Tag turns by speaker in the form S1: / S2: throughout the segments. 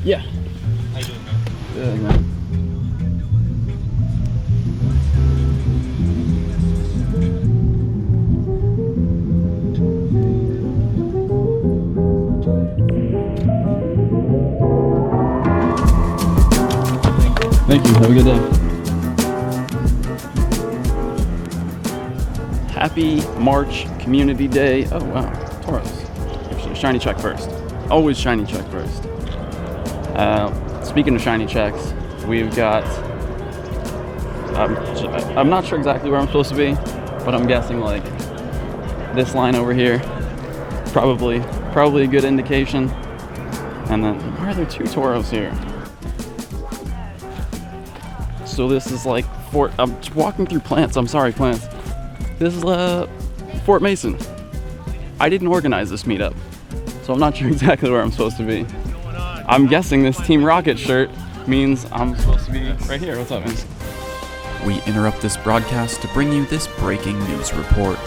S1: Yeah.
S2: How you doing, man?
S1: Good, man. Thank you. Have a good day. Happy March Community Day. Oh, wow. Taurus. Actually, shiny check first. Always shiny check first. Speaking of shiny checks, we've got... I'm not sure exactly where I'm supposed to be, but I'm guessing like this line over here. Probably a good indication. And then, why are there two Tauros here? So this is like I'm walking through plants. I'm sorry, plants. This is Fort Mason. I didn't organize this meetup, so I'm not sure exactly where I'm supposed to be. I'm guessing this Team Rocket shirt means I'm supposed to be right here. What's up, man?
S3: We interrupt this broadcast to bring you this breaking news report.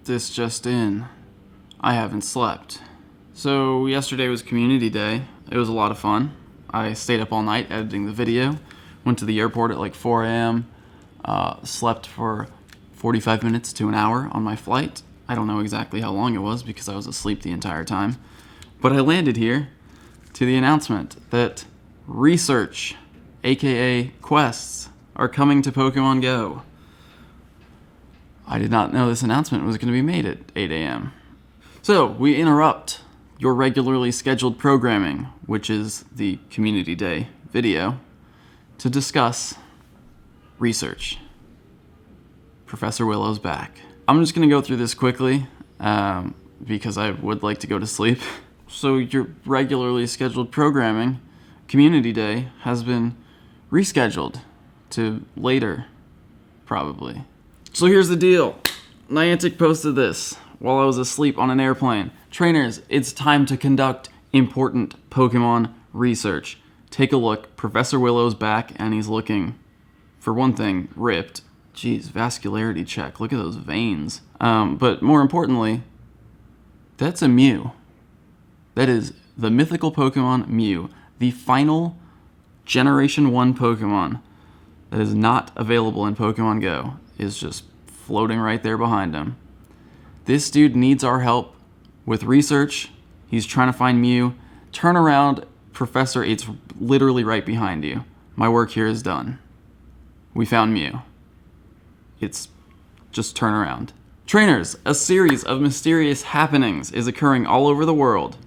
S1: This just in. I haven't slept. So yesterday was Community Day. It was a lot of fun. I stayed up all night editing the video. Went to the airport at like 4 a.m. Slept for 45 minutes to an hour on my flight. I don't know exactly how long it was because I was asleep the entire time. But I landed here to the announcement that research, aka quests, are coming to Pokemon GO. I did not know this announcement was going to be made at 8 a.m. So, we interrupt your regularly scheduled programming, which is the Community Day video, to discuss research. Professor Willow's back. I'm just going to go through this quickly, because I would like to go to sleep. So, your regularly scheduled programming, Community Day, has been rescheduled to later, probably. So here's the deal. Niantic posted this while I was asleep on an airplane. Trainers, it's time to conduct important Pokemon research. Take a look. Professor Willow's back, and he's looking, for one thing, ripped. Jeez, vascularity check. Look at those veins. But more importantly, that's a Mew. That is the mythical Pokemon Mew, the final Generation 1 Pokemon that is not available in Pokemon GO. Is just floating right there behind him. This dude needs our help with research. He's trying to find Mew. Turn around, Professor, it's literally right behind you. My work here is done. We found Mew. It's just turn around. Trainers, a series of mysterious happenings is occurring all over the world,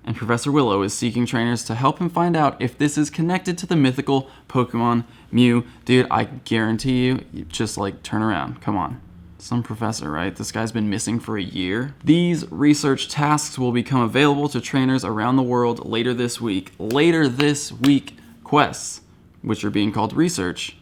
S1: and Professor Willow is seeking trainers to help him find out if this is connected to the mythical Pokemon Mew. Dude, I guarantee you just like turn around. Come on. Some professor, right? This guy's been missing for a year. These research tasks will become available to trainers around the world later this week. Later this week, quests, which are being called research,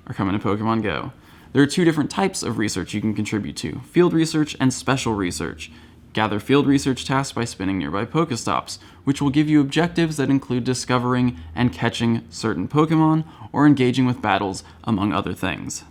S1: are coming to Pokemon GO. There are two different types of research you can contribute to: field research and special research. Gather field research tasks by spinning nearby Pokestops, which will give you objectives that include discovering and catching certain Pokemon or engaging with battles, among other things.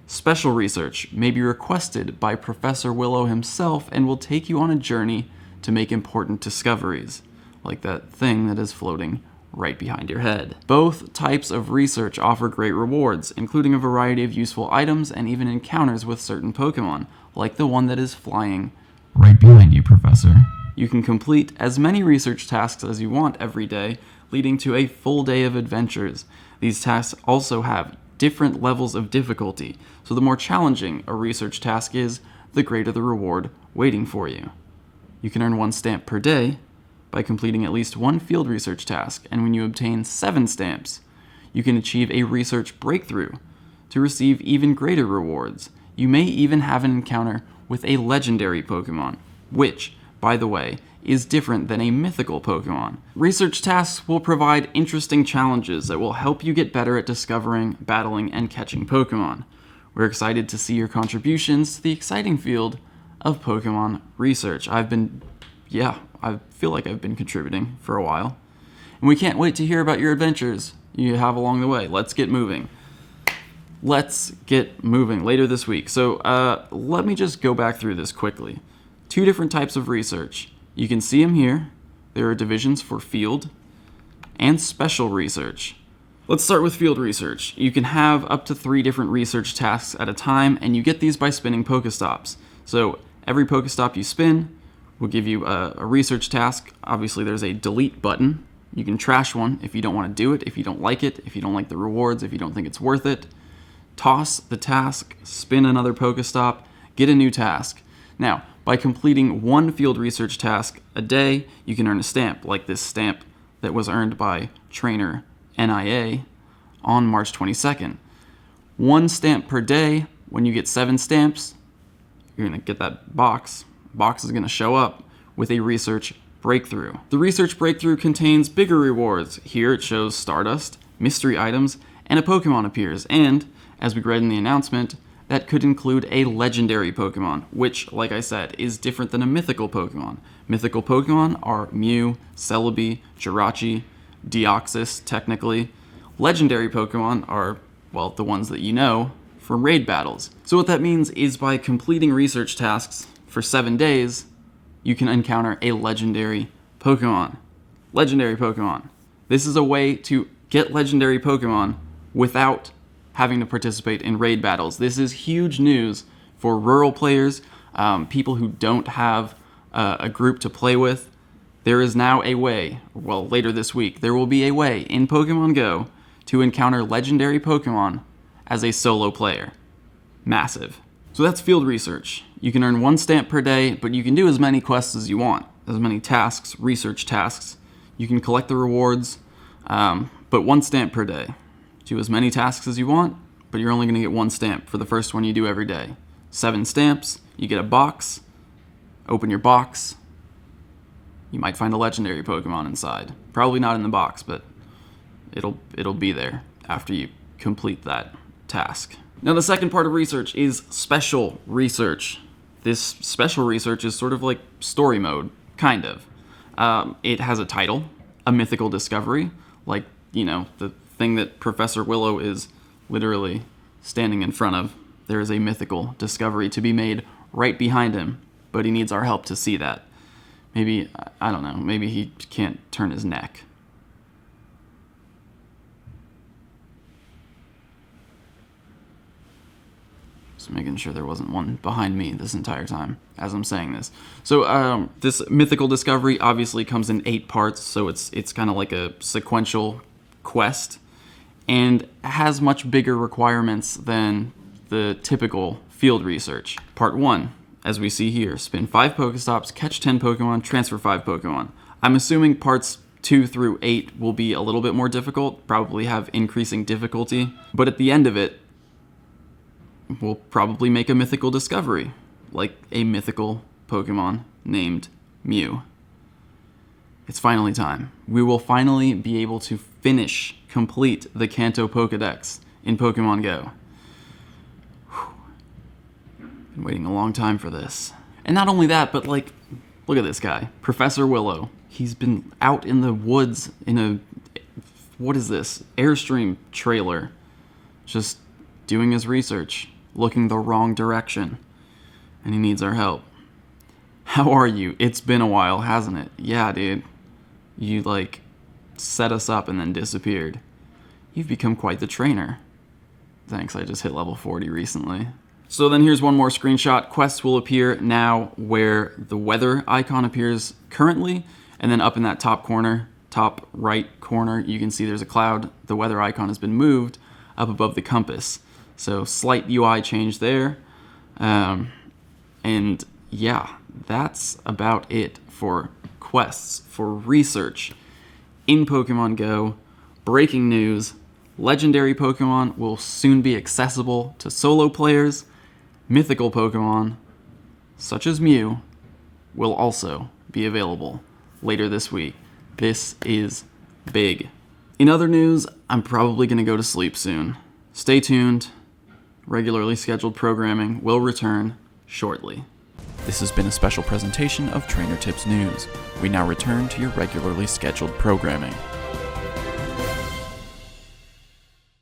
S1: Special research may be requested by Professor Willow himself and will take you on a journey to make important discoveries, like that thing that is floating right behind your head. Both types of research offer great rewards, including a variety of useful items and even encounters with certain Pokemon, like the one that is flying right behind you, Professor. You can complete as many research tasks as you want every day, leading to a full day of adventures. These tasks also have different levels of difficulty, so the more challenging a research task is, the greater the reward waiting for you. You can earn 1 stamp per day by completing at least 1 field research task, and when you obtain 7 stamps, you can achieve a research breakthrough to receive even greater rewards. You may even have an encounter with a legendary Pokemon, which, by the way, is different than a mythical Pokemon. Research tasks will provide interesting challenges that will help you get better at discovering, battling, and catching Pokemon. We're excited to see your contributions to the exciting field of Pokemon research. I feel like I've been contributing for a while. And we can't wait to hear about your adventures you have along the way. Let's get moving. Let's get moving later this week. So let me just go back through this quickly. 2 different types of research. You can see them here. There are divisions for field and special research. Let's start with field research. You can have up to 3 different research tasks at a time, and you get these by spinning Pokestops. So every Pokestop you spin will give you a research task. Obviously, there's a delete button. You can trash one if you don't want to do it, if you don't like it, if you don't like the rewards, if you don't think it's worth it. Toss the task, spin another Pokestop, get a new task. Now, by completing 1 field research task a day, you can earn a stamp, like this stamp that was earned by trainer NIA on March 22nd. 1 stamp per day. When you get 7 stamps, you're going to get that box. Box is going to show up with a research breakthrough. The research breakthrough contains bigger rewards. Here it shows Stardust, mystery items, and a Pokemon appears. And, as we read in the announcement, that could include a legendary Pokemon, which, like I said, is different than a mythical Pokemon. Mythical Pokemon are Mew, Celebi, Jirachi, Deoxys, technically. Legendary Pokemon are, well, the ones that you know from raid battles. So what that means is by completing research tasks for 7 days, you can encounter a legendary Pokemon. Legendary Pokemon. This is a way to get legendary Pokemon without having to participate in raid battles. This is huge news for rural players, people who don't have a group to play with. There is now a way, well, later this week, there will be a way in Pokemon Go to encounter legendary Pokemon as a solo player. Massive. So that's field research. You can earn 1 stamp per day, but you can do as many quests as you want, as many tasks, research tasks. You can collect the rewards, but 1 stamp per day. Do as many tasks as you want, but you're only going to get 1 stamp for the first one you do every day. 7 stamps, you get a box. Open your box. You might find a legendary Pokemon inside. Probably not in the box, but it'll be there after you complete that task. Now the second part of research is special research. This special research is sort of like story mode, kind of. It has a title, a mythical discovery, like, the thing that Professor Willow is literally standing in front of. There is a mythical discovery to be made right behind him, but he needs our help to see that. Maybe, I don't know, maybe he can't turn his neck. Just making sure there wasn't one behind me this entire time as I'm saying this. So this mythical discovery obviously comes in 8 parts, so it's kind of like a sequential quest, and has much bigger requirements than the typical field research. Part 1, as we see here, spin 5 Pokestops, catch 10 Pokemon, transfer 5 Pokemon. I'm assuming parts 2 through 8 will be a little bit more difficult, probably have increasing difficulty, but at the end of it, we'll probably make a mythical discovery, like a mythical Pokemon named Mew. It's finally time. We will finally be able to complete the Kanto Pokedex in Pokemon Go. Been waiting a long time for this. And not only that, but look at this guy, Professor Willow. He's been out in the woods in a, what is this, Airstream trailer, just doing his research, looking the wrong direction, and he needs our help. How are you? It's been a while, hasn't it? Yeah, dude. You, set us up and then disappeared. You've become quite the trainer. Thanks, I just hit level 40 recently. So then here's one more screenshot. Quests will appear now where the weather icon appears currently, and then up in that top right corner, you can see there's a cloud. The weather icon has been moved up above the compass. So slight UI change there. And yeah, that's about it for quests, for research in Pokemon Go. Breaking news, legendary Pokemon will soon be accessible to solo players. Mythical Pokemon, such as Mew, will also be available later this week. This is big. In other news, I'm probably going to go to sleep soon. Stay tuned. Regularly scheduled programming will return shortly.
S3: This has been a special presentation of Trainer Tips News. We now return to your regularly scheduled programming.